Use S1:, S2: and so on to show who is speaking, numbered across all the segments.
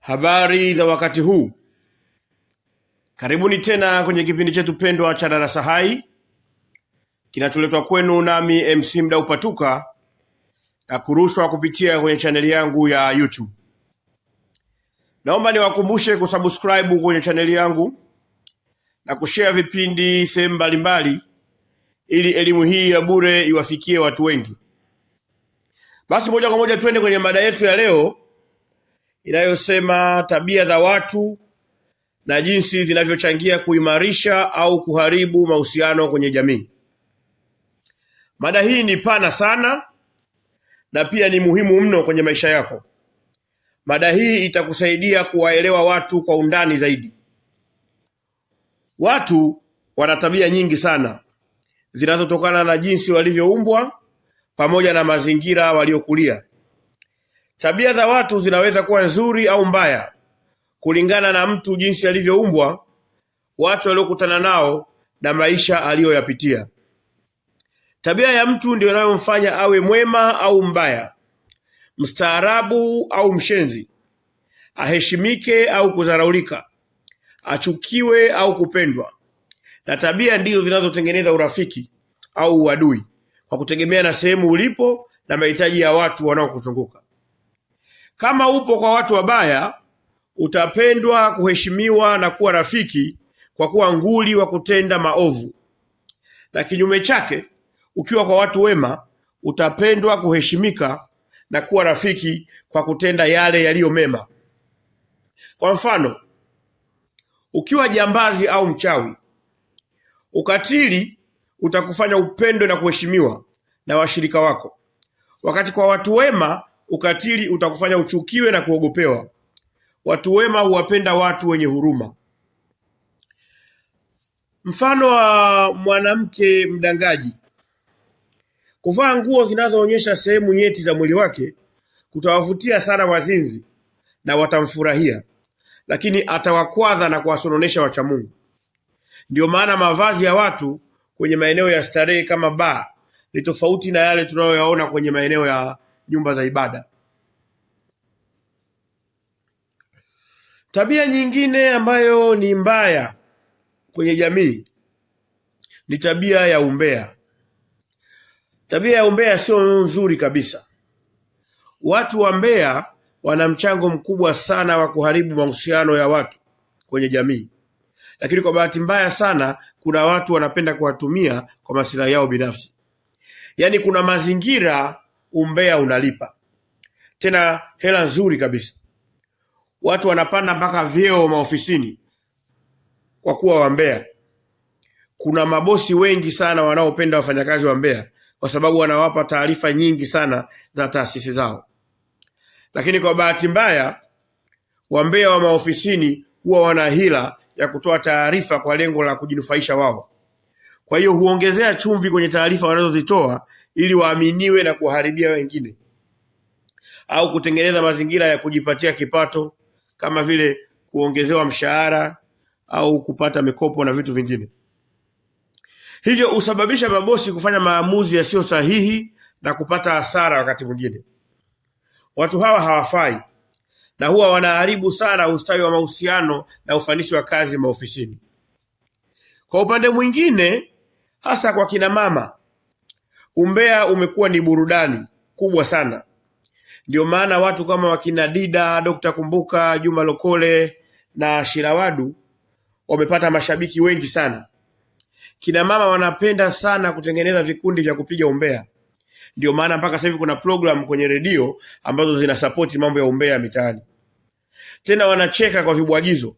S1: Habari za wakati huu. Karibuni tena kwenye kipindi chetu pendwa cha Darasa Hai, kinacholetwa kwenu nami MC Mdau Patuka na kurushwa kupitia kwenye chaneli yangu ya YouTube. Naomba niwakumbushe kusubscribe kwenye chaneli yangu na kushare vipindi sehemu mbalimbali ili elimu hii ya bure iwafikie watu wengi. Basi moja kwa moja twende kwenye mada yetu ya leo inayosema tabia za watu na jinsi zinavyochangia kuimarisha au kuharibu mahusiano kwenye jamii. Mada hii ni pana sana na pia ni muhimu mno kwenye maisha yako. Mada hii itakusaidia kuwaelewa watu kwa undani zaidi. Watu wana tabia nyingi sana zinazotokana na jinsi walivyoumbwa pamoja na mazingira waliokulia. Tabia za watu zinaweza kuwa nzuri au mbaya kulingana na mtu jinsi alivyoumbwa, watu waliokutana nao na maisha aliyoyapitia. Tabia ya mtu ndio inayomfanya awe mwema au mbaya, mstaarabu au mshenzi, aheshimike au kudharaulika, achukiwe au kupendwa. Na tabia ndizo zinazotengeneza urafiki au uadui kwa kutegemea na sehemu ulipo na mahitaji ya watu wanaokuzunguka. Kama upo kwa watu wabaya, utapendwa, kuheshimiwa na kuwa rafiki kwa kuwa nguli wa kutenda maovu. Na kinyume chake, ukiwa kwa watu wema, utapendwa, kuheshimika na kuwa rafiki kwa kutenda yale yaliyo mema. Kwa mfano, ukiwa jambazi au mchawi, ukatili utakufanya upendwe na kuheshimiwa na washirika wako. Wakati kwa watu wema, ukatili utakufanya uchukiwe na kuogopewa. Watu wema huwapenda watu wenye huruma. Mfano wa mwanamke mdangaji. Kuvaa nguo zinazoonyesha sehemu nyeti za mwili wake kutawavutia sana wazinzi na watamfurahia, lakini atawakwaza na kuwasononesha wacha Mungu. Ndio maana mavazi ya watu kwenye maeneo ya starehe kama baa ni tofauti na yale tunayoyaona kwenye maeneo ya nyumba za ibada. Tabia nyingine ambayo ni mbaya kwenye jamii ni tabia ya umbea. Tabia ya umbea sio nzuri kabisa. Watu wa mbea wana mchango mkubwa sana wa kuharibu mahusiano ya watu kwenye jamii. Lakini kwa bahati mbaya sana, kuna watu wanapenda kuwatumia kwa maslahi yao binafsi. Yaani kuna mazingira umbea unalipa, tena hela nzuri kabisa. Watu wanapanda mpaka vyeo maofisini kwa kuwa wambea. Kuna mabosi wengi sana wanaopenda wafanyakazi wambea kwa sababu wanawapa taarifa nyingi sana za taasisi zao. Lakini kwa bahati mbaya, wambea wa maofisini huwa wana hila ya kutoa taarifa kwa lengo la kujinufaisha wao. Kwa hiyo huongezea chumvi kwenye taarifa wanazozitoa ili waaminiwe na kuwaharibia wengine, au kutengeneza mazingira ya kujipatia kipato kama vile kuongezewa mshahara au kupata mikopo na vitu vingine. Hivyo husababisha mabosi kufanya maamuzi yasiyo sahihi na kupata hasara wakati mwingine. Watu hawa hawafai na huwa wanaharibu sana ustawi wa mahusiano na ufanisi wa kazi maofisini. Kwa upande mwingine, hasa kwa kina mama, umbea umekuwa ni burudani kubwa sana. Ndio maana watu kama wakina Dida, Dr. Kumbuka, Juma Lokole na Shirawadu wamepata mashabiki wengi sana. Kina mama wanapenda sana kutengeneza vikundi vya kupiga umbea. Ndio maana mpaka sasa hivi kuna program kwenye redio ambazo zinasapoti mambo ya umbea mitaani. Tena wanacheka kwa vibwagizo.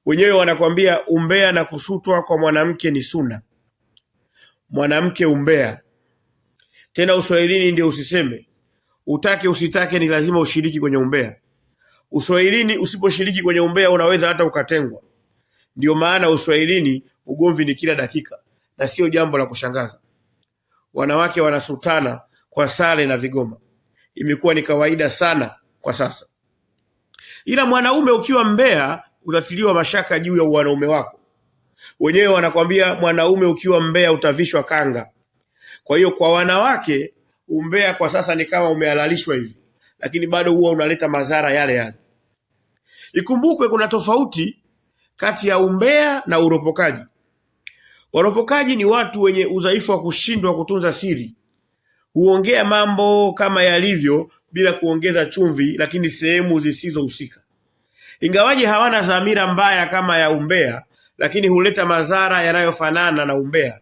S1: Wenyewe wanakuambia umbea na kusutwa kwa mwanamke ni suna. Mwanamke umbea. Tena Uswahilini ndio usiseme. Utake usitake ni lazima ushiriki kwenye umbea. Uswahilini usiposhiriki kwenye umbea unaweza hata ukatengwa. Ndio maana Uswahilini ugomvi ni kila dakika na sio jambo la kushangaza. Wanawake wanasutana kwa sare na vigoma. Imekuwa ni kawaida sana kwa sasa. Ila mwanaume ukiwa mbea utatiliwa mashaka juu ya wanaume wako. Wenyewe wanakwambia mwanaume ukiwa mbea utavishwa kanga. Kwa hiyo kwa wanawake umbea kwa sasa ni kama umehalalishwa hivi, lakini bado huwa unaleta madhara yale yale. Ikumbukwe kuna tofauti kati ya umbea na uropokaji. Waropokaji ni watu wenye udhaifu wa kushindwa kutunza siri. Huongea mambo kama yalivyo bila kuongeza chumvi, lakini sehemu zisizohusika. Ingawaje hawana dhamira mbaya kama ya umbea, lakini huleta madhara yanayofanana na umbea.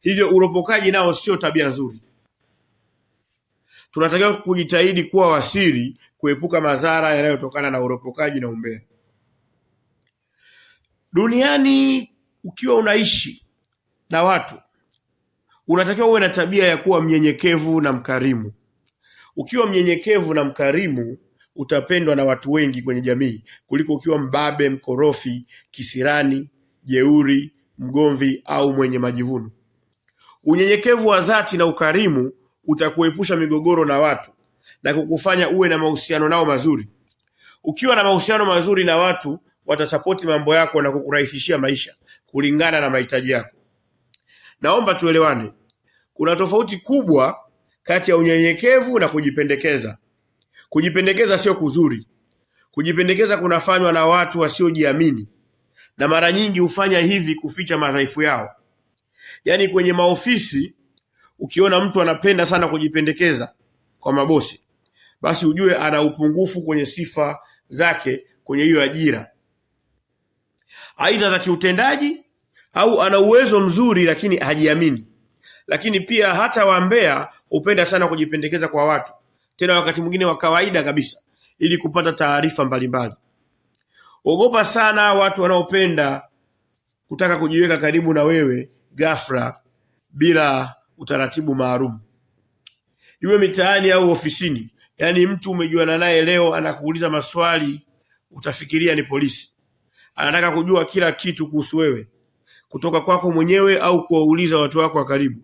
S1: Hivyo uropokaji nao sio tabia nzuri. Tunatakiwa kujitahidi kuwa wasiri, kuepuka madhara yanayotokana na uropokaji na umbea. Duniani ukiwa unaishi na watu, unatakiwa uwe na tabia ya kuwa mnyenyekevu na mkarimu. Ukiwa mnyenyekevu na mkarimu, utapendwa na watu wengi kwenye jamii kuliko ukiwa mbabe, mkorofi, kisirani, jeuri, mgomvi au mwenye majivuno. Unyenyekevu wa dhati na ukarimu utakuepusha migogoro na watu na kukufanya uwe na mahusiano nao mazuri. Ukiwa na mahusiano mazuri na watu, watasapoti mambo yako na kukurahisishia maisha kulingana na mahitaji yako. Naomba tuelewane. Kuna tofauti kubwa kati ya unyenyekevu na kujipendekeza. Kujipendekeza sio kuzuri. Kujipendekeza kunafanywa na watu wasiojiamini, na mara nyingi hufanya hivi kuficha madhaifu yao. Yaani kwenye maofisi, ukiona mtu anapenda sana kujipendekeza kwa mabosi, basi ujue ana upungufu kwenye sifa zake kwenye hiyo ajira, aidha za kiutendaji au ana uwezo mzuri lakini hajiamini. Lakini pia hata wambea hupenda sana kujipendekeza kwa watu, tena wakati mwingine wa kawaida kabisa, ili kupata taarifa mbalimbali. Ogopa sana watu wanaopenda kutaka kujiweka karibu na wewe ghafla bila utaratibu maalum. Iwe mitaani au ofisini, yaani mtu umejuana naye leo anakuuliza maswali utafikiria ni polisi. Anataka kujua kila kitu kuhusu wewe, kutoka kwako mwenyewe au kuwauliza watu wako wa karibu.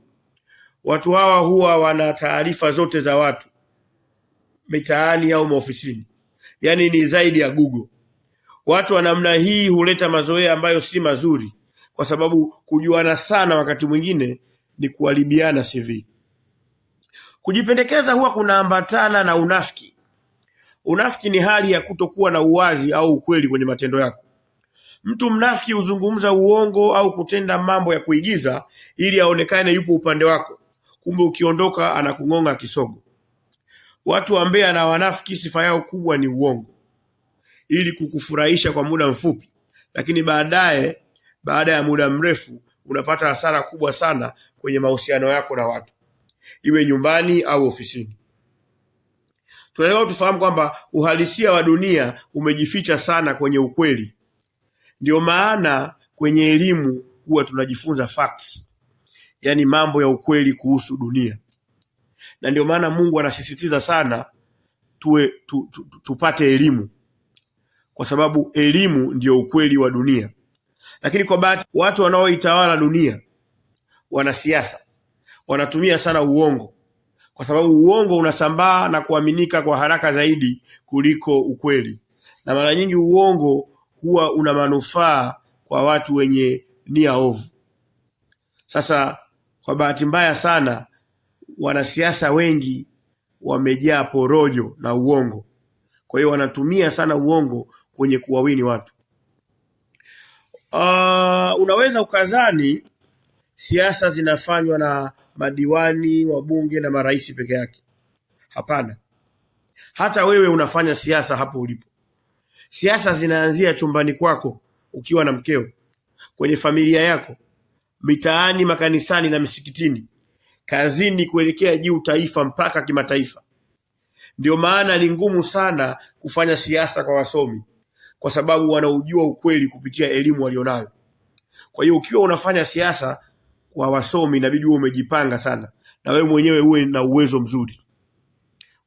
S1: Watu hawa huwa wana taarifa zote za watu mitaani au maofisini. Yaani ni zaidi ya Google. Watu wa namna hii huleta mazoea ambayo si mazuri, kwa sababu kujuana sana wakati mwingine ni kuharibiana CV. Kujipendekeza huwa kunaambatana na unafiki. Unafiki ni hali ya kutokuwa na uwazi au ukweli kwenye matendo yako. Mtu mnafiki huzungumza uongo au kutenda mambo ya kuigiza ili aonekane yupo upande wako, kumbe ukiondoka anakung'onga kisogo. Watu wambea na wanafiki sifa yao kubwa ni uongo, ili kukufurahisha kwa muda mfupi, lakini baada ya muda mrefu unapata hasara kubwa sana kwenye mahusiano yako na watu, iwe nyumbani au ofisini. Tunataka tufahamu kwamba uhalisia wa dunia umejificha sana kwenye ukweli. Ndio maana kwenye elimu huwa tunajifunza facts, yani mambo ya ukweli kuhusu dunia. Na ndio maana Mungu anasisitiza sana tupate elimu, kwa sababu elimu ndio ukweli wa dunia. Lakini kwa bahati, watu wanaoitawala dunia, wanasiasa, wanatumia sana uongo, kwa sababu uongo unasambaa na kuaminika kwa haraka zaidi kuliko ukweli. Na mara nyingi uongo huwa una manufaa kwa watu wenye nia ovu. Sasa kwa bahati mbaya sana, wanasiasa wengi wamejaa porojo na uongo. Kwa hiyo wanatumia sana uongo kwenye kuwawini watu. Unaweza ukazani siasa zinafanywa na madiwani, wabunge na marais peke yake. Hapana. Hata wewe unafanya siasa hapo ulipo. Siasa zinaanzia chumbani kwako ukiwa na mkeo, kwenye familia yako, mitaani, makanisani na misikitini, kazini, kuelekea juu taifa mpaka kimataifa. Ndio maana ni ngumu sana kufanya siasa kwa wasomi, kwa sababu wanaujua ukweli kupitia elimu walionayo. Kwa hiyo ukiwa unafanya siasa kwa wasomi, inabidi uwe umejipanga sana, na wewe mwenyewe uwe na uwezo mzuri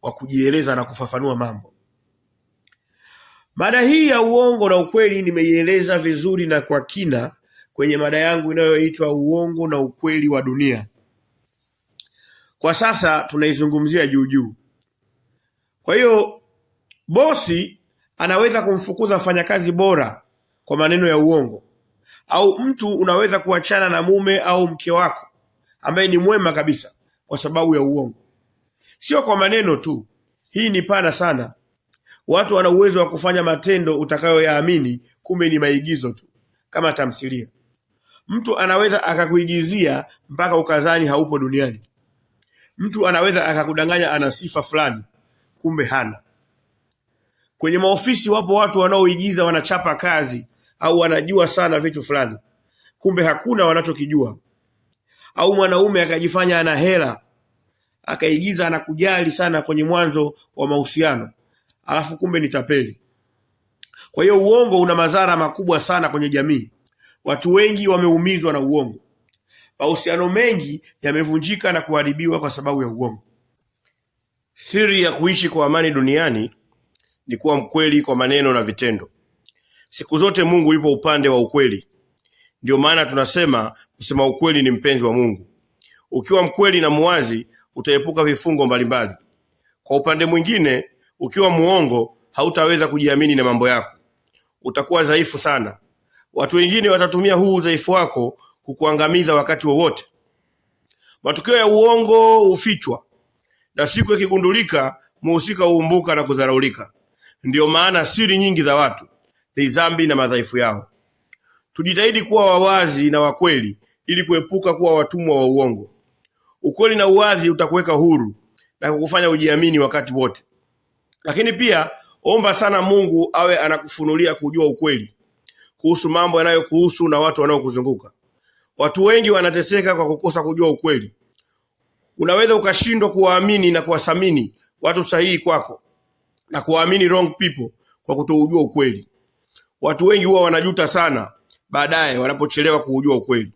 S1: wa kujieleza na kufafanua mambo. Mada hii ya uongo na ukweli nimeieleza vizuri na kwa kina kwenye mada yangu inayoitwa uongo na ukweli wa dunia. Kwa sasa tunaizungumzia juu juu. Kwa hiyo bosi anaweza kumfukuza mfanyakazi bora kwa maneno ya uongo, au mtu unaweza kuachana na mume au mke wako ambaye ni mwema kabisa kwa sababu ya uongo. Sio kwa maneno tu. Hii ni pana sana. Watu wana uwezo wa kufanya matendo utakayoyaamini, kumbe ni maigizo tu, kama tamthilia. Mtu anaweza akakuigizia mpaka ukazani haupo duniani. Mtu anaweza akakudanganya ana sifa fulani, kumbe hana. Kwenye maofisi wapo watu wanaoigiza wanachapa kazi au wanajua sana vitu fulani, kumbe hakuna wanachokijua. Au mwanaume akajifanya ana hela, akaigiza anakujali sana kwenye mwanzo wa mahusiano, alafu kumbe ni tapeli. Kwa hiyo uongo una madhara makubwa sana kwenye jamii. Watu wengi wameumizwa na uongo. Mahusiano mengi yamevunjika na kuharibiwa kwa sababu ya uongo. Siri ya kuishi kwa amani duniani ni kuwa mkweli kwa maneno na vitendo. Siku zote Mungu yupo upande wa ukweli. Ndio maana tunasema kusema ukweli ni mpenzi wa Mungu. Ukiwa mkweli na muwazi, utaepuka vifungo mbalimbali. Kwa upande mwingine, ukiwa muongo, hautaweza kujiamini na mambo yako. Utakuwa dhaifu sana. Watu wengine watatumia huu udhaifu wako kukuangamiza wakati wowote. Matukio ya uongo hufichwa, na siku ikigundulika, muhusika huumbuka na kudharaulika. Ndio maana siri nyingi za watu ni dhambi na madhaifu yao. Tujitahidi kuwa wawazi na wakweli ili kuepuka kuwa watumwa wa uongo. Ukweli na uwazi utakuweka huru na kukufanya ujiamini wakati wote. Lakini pia omba sana Mungu awe anakufunulia kujua ukweli kuhusu mambo yanayokuhusu na watu wanaokuzunguka. Watu wengi wanateseka kwa kukosa kujua ukweli. Unaweza ukashindwa kuwaamini na kuwathamini watu sahihi kwako na kuwaamini wrong people kwa kutoujua ukweli. Watu wengi huwa wanajuta sana baadaye wanapochelewa kuujua ukweli.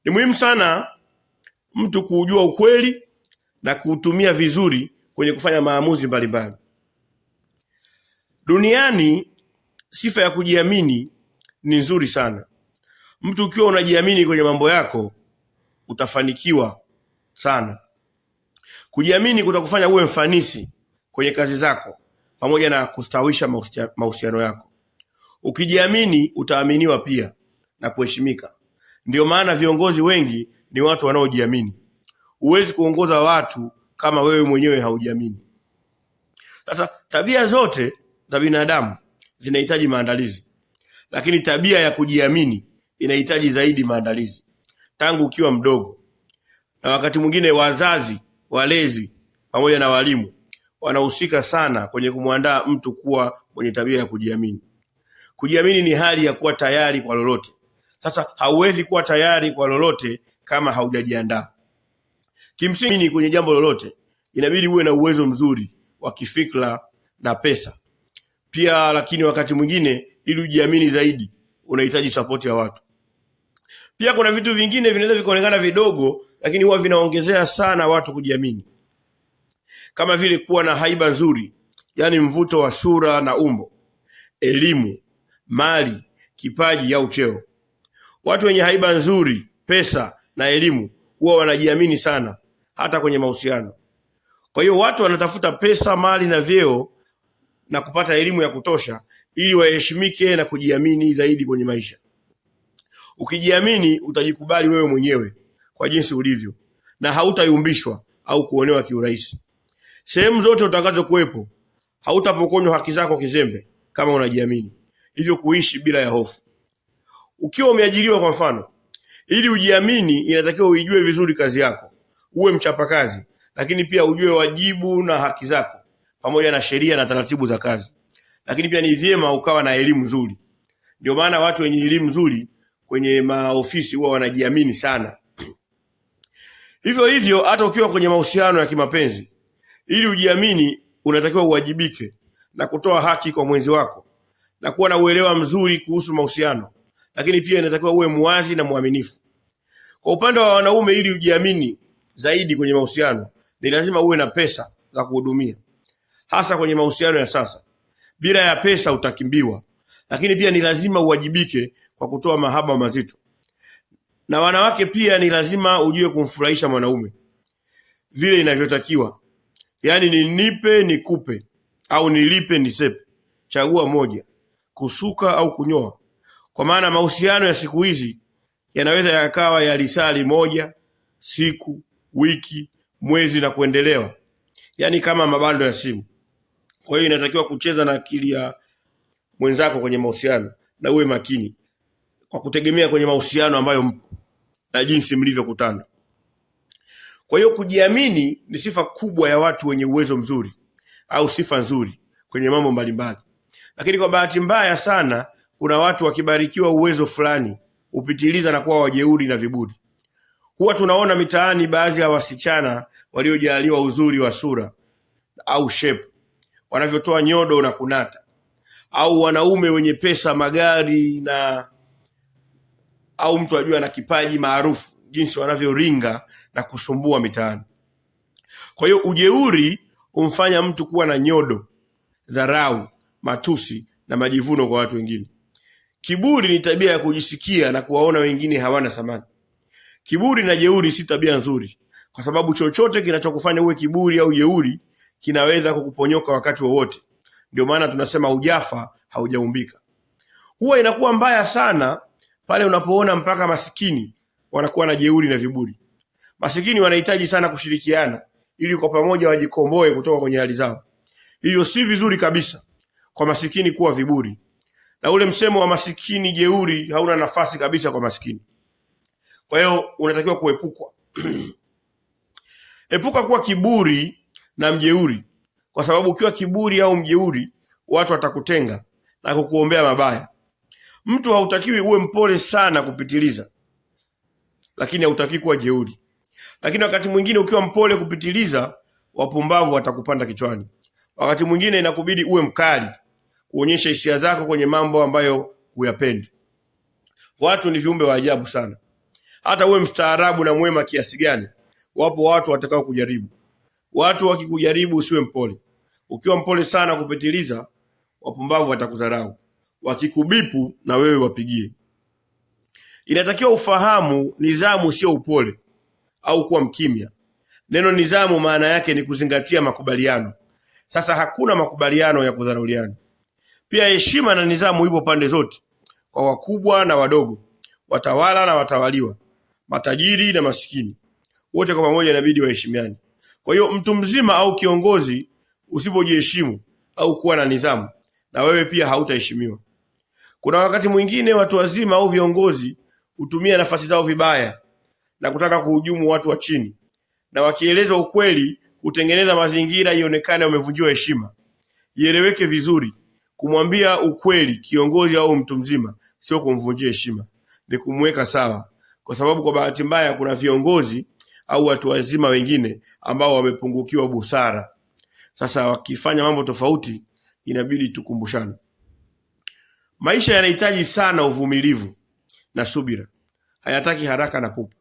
S1: Ni muhimu sana mtu kuujua ukweli na kuutumia vizuri kwenye kufanya maamuzi mbalimbali. Duniani sifa ya kujiamini ni nzuri sana. Mtu ukiwa unajiamini kwenye mambo yako, utafanikiwa sana. Kujiamini kutakufanya uwe mfanisi kwenye kazi zako pamoja na kustawisha mahusiano yako. Ukijiamini utaaminiwa pia na kuheshimika. Ndio maana viongozi wengi ni watu wanaojiamini. Huwezi kuongoza watu kama wewe mwenyewe haujiamini. Sasa tabia zote za binadamu zinahitaji maandalizi, lakini tabia ya kujiamini inahitaji zaidi maandalizi tangu ukiwa mdogo. Na wakati mwingine wazazi, walezi pamoja na walimu wanahusika sana kwenye kumwandaa mtu kuwa mwenye tabia ya kujiamini. Kujiamini ni hali ya kuwa tayari kwa lolote. Sasa hauwezi kuwa tayari kwa lolote kama haujajiandaa. Kimsingi kwenye jambo lolote inabidi uwe na uwezo mzuri wa kifikra na pesa pia, lakini wakati mwingine ili ujiamini zaidi unahitaji support ya watu. Pia kuna vitu vingine vinaweza vikaonekana vidogo, lakini huwa vinaongezea sana watu kujiamini, kama vile kuwa na haiba nzuri, yani mvuto wa sura na umbo, elimu, mali, kipaji au cheo. Watu wenye haiba nzuri, pesa na elimu huwa wanajiamini sana hata kwenye mahusiano. Kwa hiyo watu wanatafuta pesa, mali na vyeo na kupata elimu ya kutosha ili waheshimike na kujiamini zaidi kwenye maisha. Ukijiamini utajikubali wewe mwenyewe kwa jinsi ulivyo na hautayumbishwa au kuonewa kiurahisi. Sehemu zote utakazokuwepo hautapokonywa haki zako kizembe kama unajiamini, hivyo kuishi bila ya hofu. Ukiwa umeajiriwa kwa mfano, ili ujiamini inatakiwa uijue vizuri kazi yako, uwe mchapakazi, lakini pia ujue wajibu na haki zako pamoja na sheria na taratibu za kazi. Lakini pia ni vyema ukawa na elimu nzuri. Ndio maana watu wenye elimu nzuri kwenye maofisi huwa wanajiamini sana. Hivyo hivyo hata ukiwa kwenye mahusiano ya kimapenzi, ili ujiamini unatakiwa uwajibike na kutoa haki kwa mwenzi wako na kuwa na uelewa mzuri kuhusu mahusiano. Lakini pia inatakiwa uwe muwazi na muaminifu. Kwa upande wa wanaume, ili ujiamini zaidi kwenye mahusiano, ni lazima uwe na pesa za kuhudumia, hasa kwenye mahusiano ya sasa. Bila ya pesa utakimbiwa. Lakini pia ni lazima uwajibike kwa kutoa mahaba mazito. Na wanawake pia ni lazima ujue kumfurahisha mwanaume vile inavyotakiwa. Yaani ni nipe nikupe au nilipe nisepe. Chagua moja, kusuka au kunyoa. Kwa maana mahusiano ya siku hizi yanaweza yakawa ya lisali moja, siku, wiki, mwezi na kuendelewa. Yaani kama mabando ya simu. Kwa hiyo inatakiwa kucheza na akili ya mwenzako kwenye mahusiano, na uwe makini kwa kutegemea kwenye mahusiano ambayo mpo na jinsi mlivyokutana. Kwa hiyo kujiamini ni sifa kubwa ya watu wenye uwezo mzuri au sifa nzuri kwenye mambo mbalimbali. Lakini kwa bahati mbaya sana, kuna watu wakibarikiwa uwezo fulani upitiliza na kuwa wajeuri na viburi. Huwa tunaona mitaani baadhi ya wasichana waliojaliwa uzuri wa sura au shape wanavyotoa nyodo na kunata, au wanaume wenye pesa, magari, na au mtu ajua na kipaji maarufu, jinsi wanavyoringa na kusumbua mitaani. Kwa hiyo ujeuri humfanya mtu kuwa na nyodo, dharau, matusi na majivuno kwa watu wengine. Kiburi ni tabia ya kujisikia na kuwaona wengine hawana thamani. Kiburi na jeuri si tabia nzuri, kwa sababu chochote kinachokufanya uwe kiburi au jeuri kinaweza kukuponyoka wakati wowote. Ndio maana tunasema hujafa haujaumbika. Huwa inakuwa mbaya sana pale unapoona mpaka masikini wanakuwa na jeuri na viburi. Masikini wanahitaji sana kushirikiana ili kwa pamoja wajikomboe kutoka kwenye hali zao. Hiyo si vizuri kabisa kwa masikini kuwa viburi. Na ule msemo wa masikini jeuri hauna nafasi kabisa kwa masikini. Kwa hiyo unatakiwa kuepukwa. Epuka kuwa kiburi na mjeuri, kwa sababu ukiwa kiburi au mjeuri watu watakutenga na kukuombea mabaya. Mtu hautakiwi uwe mpole sana kupitiliza, lakini hautakiwi kuwa jeuri. Lakini wakati mwingine ukiwa mpole kupitiliza, wapumbavu watakupanda kichwani. Wakati mwingine inakubidi uwe mkali, kuonyesha hisia zako kwenye mambo ambayo huyapendi. Watu ni viumbe wa ajabu sana. Hata uwe mstaarabu na mwema kiasi gani, wapo watu watakao kujaribu. Watu wakikujaribu usiwe mpole. Ukiwa mpole sana kupitiliza, wapumbavu watakudharau. Wakikubipu na wewe wapigie. Inatakiwa ufahamu nidhamu sio upole au kuwa mkimya. Neno nidhamu maana yake ni kuzingatia makubaliano. Sasa hakuna makubaliano ya kudharauliana. Pia heshima na nidhamu ipo pande zote, kwa wakubwa na wadogo, watawala na watawaliwa, matajiri na masikini. Wote kwa pamoja inabidi waheshimiane. Kwa hiyo mtu mzima au kiongozi usipojiheshimu au kuwa na nidhamu, na wewe pia hautaheshimiwa. Kuna wakati mwingine watu wazima au viongozi hutumia nafasi zao vibaya na kutaka kuhujumu watu wa chini, na wakielezwa ukweli kutengeneza mazingira ionekane wamevunjiwa heshima. Ieleweke vizuri, kumwambia ukweli kiongozi au mtu mzima sio kumvunjia heshima, ni kumweka sawa. Kwa sababu kwa bahati mbaya kuna viongozi au watu wazima wengine ambao wamepungukiwa busara. Sasa wakifanya mambo tofauti, inabidi tukumbushane. Maisha yanahitaji sana uvumilivu na subira. Hayataki haraka na pupa.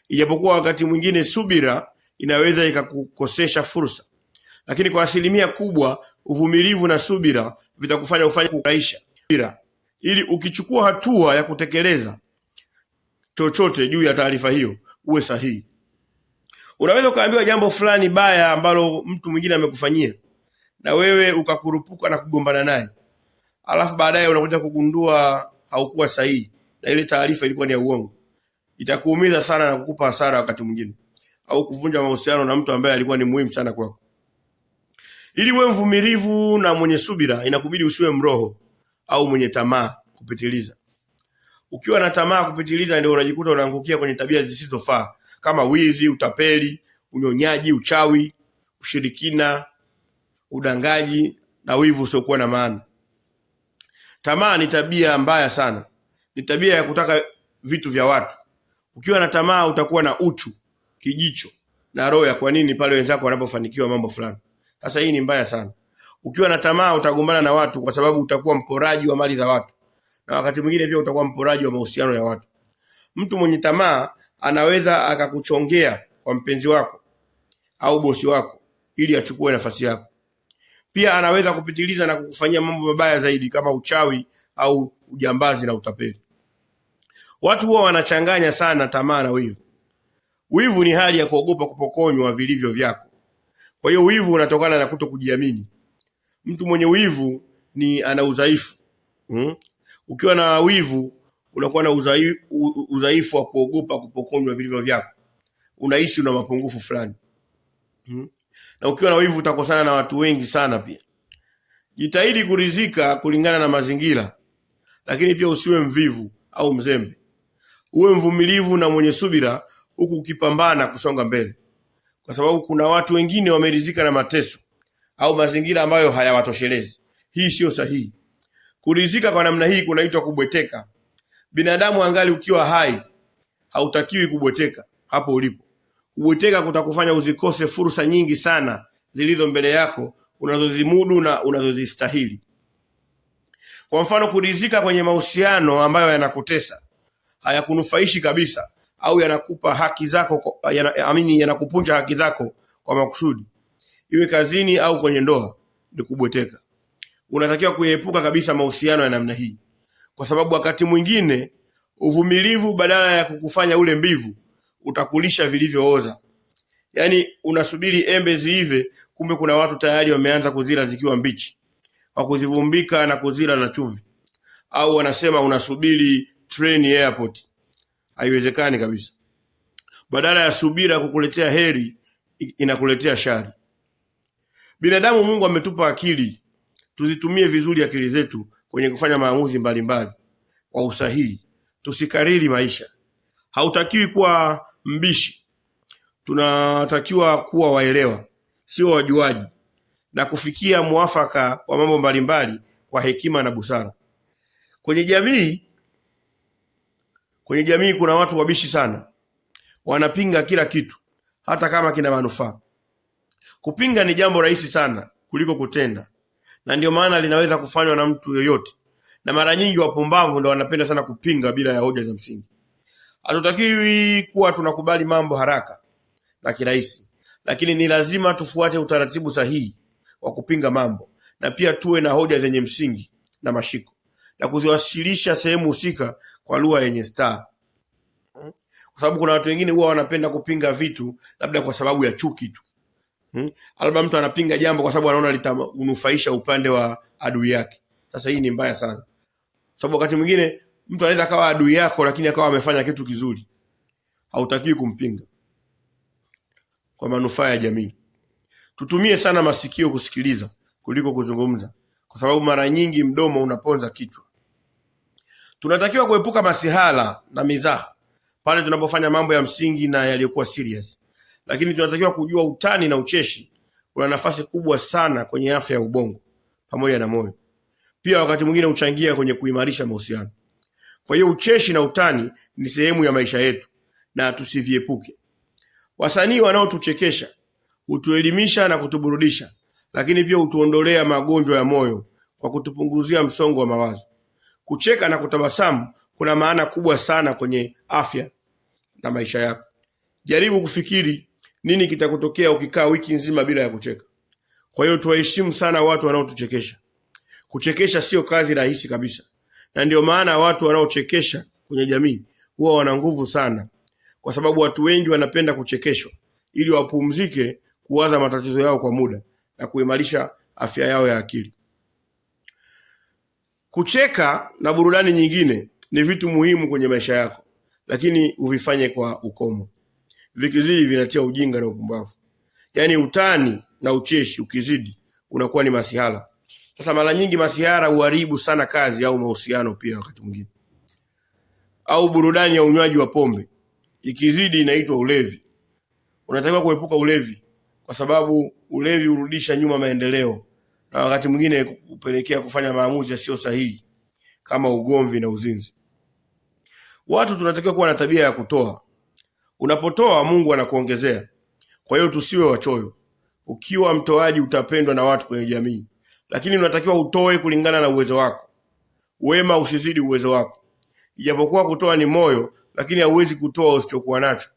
S1: Ijapokuwa wakati mwingine subira inaweza ikakukosesha fursa, lakini kwa asilimia kubwa uvumilivu na subira vitakufanya ufanye kurahisha ili ukichukua hatua ya kutekeleza chochote juu ya taarifa hiyo uwe sahihi. Unaweza ukaambiwa jambo fulani baya ambalo mtu mwingine amekufanyia, na wewe ukakurupuka na kugombana naye, alafu baadaye unakuja kugundua haukuwa sahihi na ile taarifa ilikuwa ni ya uongo. Itakuumiza sana na kukupa hasara wakati mwingine, au kuvunja mahusiano na mtu ambaye alikuwa ni muhimu sana kwako. Ili uwe mvumilivu na mwenye subira, inakubidi usiwe mroho au mwenye tamaa kupitiliza. Ukiwa na tamaa kupitiliza, ndio unajikuta unaangukia kwenye tabia zisizofaa kama wizi, utapeli, unyonyaji, uchawi, ushirikina, udangaji na wivu usiokuwa na maana. Tamaa ni tabia mbaya sana. Ni tabia ya kutaka vitu vya watu. Ukiwa na tamaa utakuwa na uchu, kijicho na roho ya kwa nini pale wenzako wanapofanikiwa mambo fulani. Sasa hii ni mbaya sana. Ukiwa na tamaa utagombana na watu kwa sababu utakuwa mporaji wa mali za watu. Na wakati mwingine pia utakuwa mporaji wa mahusiano ya watu. Mtu mwenye tamaa anaweza akakuchongea kwa mpenzi wako au bosi wako ili achukue nafasi yako. Pia anaweza kupitiliza na kukufanyia mambo mabaya zaidi kama uchawi au ujambazi na utapeli. Watu huwa wanachanganya sana tamaa na wivu. Wivu ni hali ya kuogopa kupokonywa vilivyo vyako. Kwa hiyo wivu unatokana na kutokujiamini. Mtu mwenye wivu ni ana udhaifu. Ukiwa na wivu unakuwa na udhaifu wa kuogopa kupokonywa vilivyo vyako. Unaishi una mapungufu fulani. Na ukiwa na wivu utakosana na watu wengi sana pia. Jitahidi kuridhika kulingana na mazingira, lakini pia usiwe mvivu au mzembe. Uwe mvumilivu na mwenye subira, huku ukipambana kusonga mbele, kwa sababu kuna watu wengine wameridhika na mateso au mazingira ambayo hayawatoshelezi. Hii sio sahihi. Kuridhika kwa namna hii kunaitwa kubweteka. Binadamu angali ukiwa hai, hautakiwi kubweteka hapo ulipo. Kubweteka kutakufanya uzikose fursa nyingi sana zilizo mbele yako, unazozimudu na unazozistahili. Kwa mfano, kuridhika kwenye mahusiano ambayo yanakutesa, hayakunufaishi kabisa, au yanakupa haki zako, yanakupunja haki zako kwa makusudi, iwe kazini au kwenye ndoa, ni kubweteka. Unatakiwa kuepuka kabisa mahusiano ya namna hii, kwa sababu wakati mwingine uvumilivu badala ya kukufanya ule mbivu utakulisha vilivyooza. Yaani unasubiri embe ziive, kumbe kuna watu tayari wameanza kuzila zikiwa mbichi, kwa kuzivumbika na kuzila na chumvi. Au wanasema unasubiri train airport. Haiwezekani kabisa. Badala ya subira kukuletea heri, inakuletea shari. Binadamu, Mungu ametupa akili, tuzitumie vizuri akili zetu kwenye kufanya maamuzi mbalimbali kwa usahihi. Tusikariri maisha. Hautakiwi kuwa mbishi. Tunatakiwa kuwa waelewa, sio wajuaji, na kufikia muafaka wa mambo mbalimbali kwa hekima na busara. Kwenye jamii kuna watu wabishi sana. Wanapinga kila kitu, hata kama kina manufaa. Kupinga ni jambo rahisi sana kuliko kutenda, na ndio maana linaweza kufanywa na mtu yoyote. Na mara nyingi wapumbavu ndio wanapenda sana kupinga bila ya hoja za msingi. Hatutakiwi kuwa tunakubali mambo haraka na kirahisi, lakini ni lazima tufuate utaratibu sahihi wa kupinga mambo, na pia tuwe na hoja zenye msingi na mashiko, na kuziwasilisha sehemu husika kwa lugha yenye staha. Kwa sababu kuna watu wengine huwa wanapenda kupinga vitu labda kwa sababu ya chuki tu. Labda mtu anapinga jambo kwa sababu anaona litanufaisha upande wa adui yake. Sasa hii ni mbaya sana. Sababu wakati mwingine mtu anaweza akawa adui yako lakini akawa amefanya kitu kizuri. Hautakiwi kumpinga kwa manufaa ya jamii. Tutumie sana masikio kusikiliza kuliko kuzungumza, kwa sababu mara nyingi mdomo unaponza kichwa. Tunatakiwa kuepuka masihala na mizaha pale tunapofanya mambo ya msingi na yaliyokuwa serious. Lakini tunatakiwa kujua utani na ucheshi una nafasi kubwa sana kwenye afya ya ubongo pamoja na moyo. Pia wakati mwingine huchangia kwenye kuimarisha mahusiano. Kwa hiyo ucheshi na utani ni sehemu ya maisha yetu na tusiviepuke. Wasanii wanaotuchekesha hutuelimisha na kutuburudisha, lakini pia hutuondolea magonjwa ya moyo kwa kutupunguzia msongo wa mawazo. Kucheka na kutabasamu kuna maana kubwa sana kwenye afya na maisha yako. Jaribu kufikiri nini kitakutokea ukikaa wiki nzima bila ya kucheka. Kwa hiyo tuwaheshimu sana watu wanaotuchekesha. Kuchekesha sio kazi rahisi kabisa, na ndio maana watu wanaochekesha kwenye jamii huwa wana nguvu sana, kwa sababu watu wengi wanapenda kuchekeshwa ili wapumzike kuwaza matatizo yao kwa muda na kuimarisha afya yao ya akili. Kucheka na burudani nyingine ni vitu muhimu kwenye maisha yako, lakini uvifanye kwa ukomo. Vikizidi vinatia ujinga na upumbavu. Yaani utani na ucheshi ukizidi unakuwa ni masihala. Sasa mara nyingi masihara uharibu sana kazi au mahusiano pia wakati mwingine. Au burudani ya unywaji wa pombe ikizidi inaitwa ulevi. Unatakiwa kuepuka ulevi, kwa sababu ulevi hurudisha nyuma maendeleo na wakati mwingine kupelekea kufanya maamuzi yasiyo sahihi kama ugomvi na uzinzi. Watu tunatakiwa kuwa na tabia ya kutoa. Unapotoa Mungu anakuongezea. Kwa hiyo tusiwe wachoyo. Ukiwa mtoaji utapendwa na watu kwenye jamii, lakini unatakiwa utoe kulingana na uwezo wako. Wema usizidi uwezo wako. Ijapokuwa kutoa ni moyo, lakini hauwezi kutoa usichokuwa nacho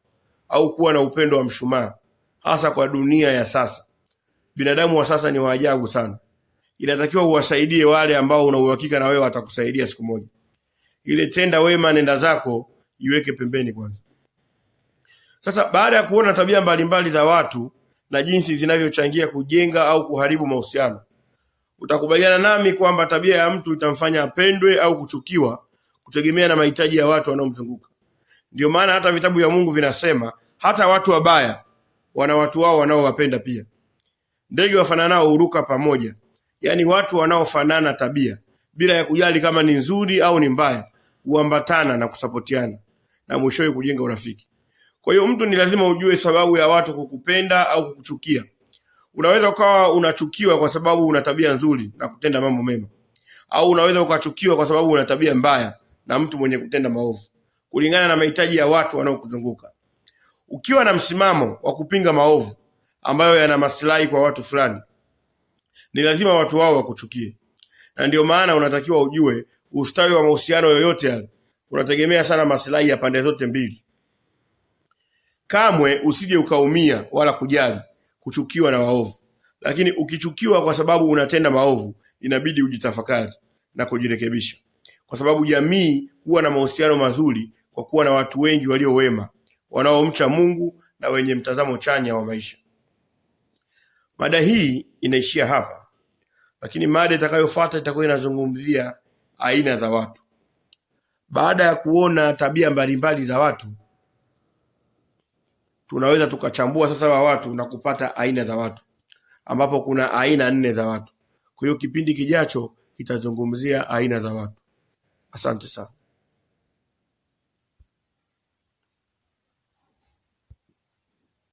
S1: au kuwa na upendo wa mshumaa, hasa kwa dunia ya sasa. Binadamu wa sasa ni waajabu sana. Inatakiwa uwasaidie wale ambao una uhakika na wewe watakusaidia siku moja. Ile tenda wema nenda zako iweke pembeni kwanza. Sasa baada ya kuona tabia mbalimbali za watu na jinsi zinavyochangia kujenga au kuharibu mahusiano, utakubaliana nami kwamba tabia ya mtu itamfanya apendwe au kuchukiwa kutegemea na mahitaji ya watu wanaomzunguka. Ndio maana hata vitabu vya Mungu vinasema hata watu wabaya wana watu wao wanaowapenda pia. Ndege wafananao huruka pamoja, yaani watu wanaofanana tabia bila ya kujali kama ni nzuri au ni mbaya, huambatana na kusapotiana na mwishowe kujenga urafiki. Kwa hiyo mtu ni lazima ujue sababu ya watu kukupenda au kukuchukia. Unaweza ukawa unachukiwa kwa sababu una tabia nzuri na kutenda mambo mema, au unaweza ukachukiwa kwa sababu una tabia mbaya na mtu mwenye kutenda maovu, kulingana na mahitaji ya watu wanaokuzunguka. Ukiwa na msimamo wa kupinga maovu ambayo yana maslahi kwa watu fulani, ni lazima watu wao wakuchukie. Na ndio maana unatakiwa ujue ustawi wa mahusiano yoyote yale unategemea sana maslahi ya pande zote mbili. Kamwe usije ukaumia wala kujali kuchukiwa na waovu, lakini ukichukiwa kwa sababu unatenda maovu, inabidi ujitafakari na kujirekebisha, kwa sababu jamii huwa na mahusiano mazuri kwa kuwa na watu wengi walio wema, wanaomcha Mungu na wenye mtazamo chanya wa maisha. Mada hii inaishia hapa, lakini mada itakayofuata itakuwa inazungumzia aina za watu. Baada ya kuona tabia mbalimbali za watu, tunaweza tukachambua sasa wa watu na kupata aina za watu, ambapo kuna aina 4 za watu. Kwa hiyo kipindi kijacho kitazungumzia aina za watu. Asante sana.